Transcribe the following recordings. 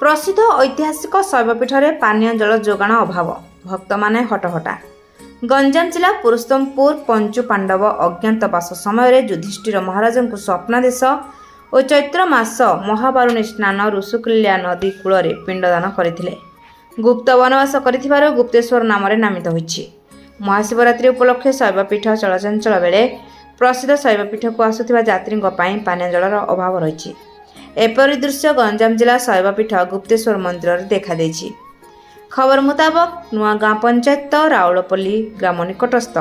प्रसिद्ध ऐतिहासिक शैवपीठ में पानीय जल जोगाण अभाव भक्त माने हटहटा। गंजाम जिला पुरुषोत्तमपुर पंचु पांडव अज्ञातवास समय युधिष्ठिर महाराज को स्वप्नादेश और चैत्र मास महाबारुणी स्नान ऋषुकुल्या नदी कूल पिंडदान करते गुप्त वनवास कर गुप्तेश्वर नाम नामित होइछि। महाशिवरात्रि उपलक्षे शैवपीठ चलचंचल बेले प्रसिद्ध शैवपीठ को आसुथिबा यात्री पानीय जलर अभाव रही। एपरी दृश्य गंजाम जिला शैवपीठ गुप्तेश्वर मंदिर देखा देछि। खबर मुताबक नुआगाँ पंचायत राउलपल्ली ग्राम निकटस्थ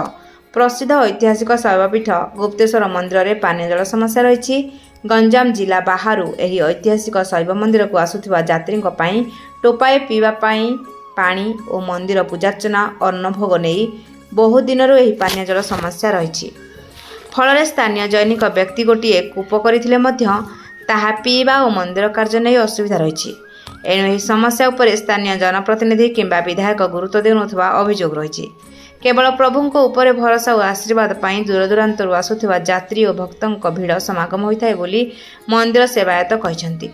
प्रसिद्ध ऐतिहासिक शैवपीठ गुप्तेश्वर मंदिर में पानीय जल समस्या रही। गंजाम जिला बाहर एही ऐतिहासिक शैव मंदिर को आसुथिबा यात्री टोपाए पीवा पानी और मंदिर पूजार्चना अन्नभोग नहीं बहु दिन एही पानीय जल समस्या रही। फल स्थानीय जैनिक व्यक्ति गोटे कूप करथिले मध्य ताहा पीवा और मंदिर कार्य नहीं असुविधा रही। एणु यह समस्या उपर स्थानीय जनप्रतिनिधि किंबा विधायक गुरुत्व देउनथबा अभियोग रही। केवल प्रभु ऊपर भरोसा और आशीर्वाद पाई दूरदूरांतर आसुथिबा यात्री और भक्तों भीड़ समागम होइथाय बोली मंदिर सेवायत कहते।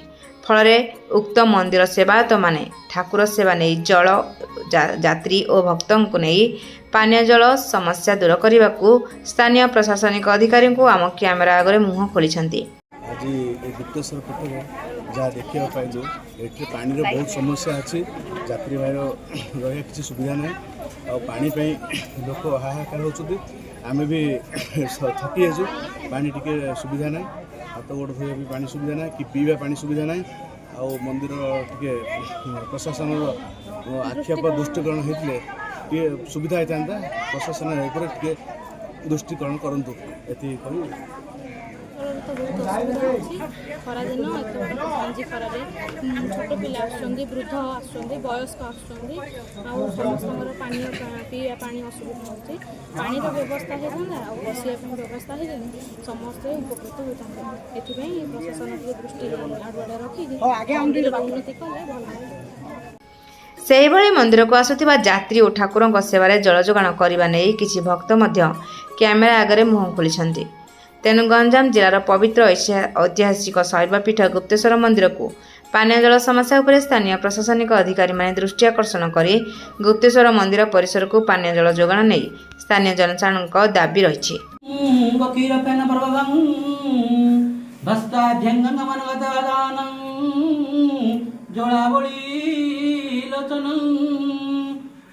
फल उक्त मंदिर सेवायत माने ठाकुर सेवा नहीं जल यात्री और भक्तों को नहीं पानीय जल समस्या दूर करने को स्थानीय प्रशासनिक अधिकारी को आम कैमेरा आगे मुह खोली। आज गुप्तेश्वर पीठ जहाँ देखा पाइलु ये पानी बहुत समस्या अच्छी यात्री भाई रही किसी सुविधा ना आ पानी लोक हाहाकार होती आम भी थकी आसु पानी टी सुविधा ना हाथ गोड़ धोया भी पानी सुविधा ना कि पीवा पानी सुविधा ना आ मंदिर टे प्रशासन आक्षेप दृष्टिकरण होते सुविधा होता प्रशासन टे दृष्टिकरण करूँ ये तो बहुत असुविधा अच्छी खरा दिन एत खरार छोट पिला वृद्ध वयस्क समस्त पानी पीवा पानी असुविधा होती पानी व्यवस्था होता बसिया व्यवस्था हो समस्ते उपकृत होता ये प्रशासन दृष्टि आड़ुआड़े रखिक उन्नति कले भल। सेहिभଳି मंदिर को आसुथिबा यात्री और ठाकुरଙ୍କ सेवारे जल जोगाण करने नहीं किछि भक्त मध्य कैमेरा आगे मुह खोली। तेणु गंजाम जिलार पवित्र ऐतिहासिक शैवपीठ गुप्तेश्वर मंदिर को पानीय जल समस्या उपर स्थानीय प्रशासनिक अधिकारी माने दृष्टि आकर्षण करी गुप्तेश्वर मंदिर परिसर को पानीय जल जोगाण नहीं स्थानीय जनसाधारणଙ୍କ दाबी रही।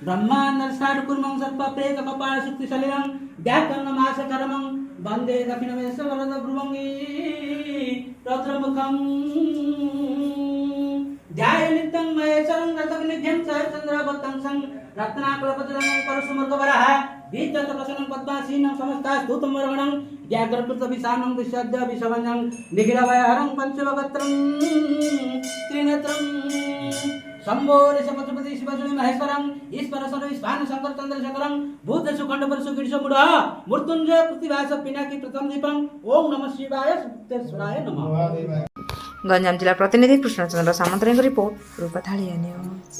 ब्रह्मांड स्टार्ट कुर्मं सर्प प्रेत कपाल शक्तिशालिनं व्याकरण मासकरमं वंदे दक्षिणवेश्वरद भ्रुवंगी रौद्रमुखं ध्याय नित्यं महेश्वरं रतग्निध्यं सहस्रचन्द्रभक्तं सं रत्नाकलपजलं परशुमृगवरः बीजतपसनं पद्मासीनं समस्तास्तुतं वर्णं व्याघ्रकृतविशानं विशद्य विषवञ्जं निखिलभयहरं पंचवक्त्रं त्रिनेत्रं शंभो ऋषपति शिवजुनि महेश्वरं ईश्वर सर्वेश्वान शंकर चंद्रशेखरं बुद्ध सुखंड परशुगिरिशो मूढ़ मृत्युंजय प्रतिभास पिनाकी प्रथम दीपं ओम नमः शिवाय सुप्तेश्वराय नमः। गंजाम जिला प्रतिनिधि कृष्णचंद्र सामंतराय रिपोर्ट रूपथालिया न्यूज।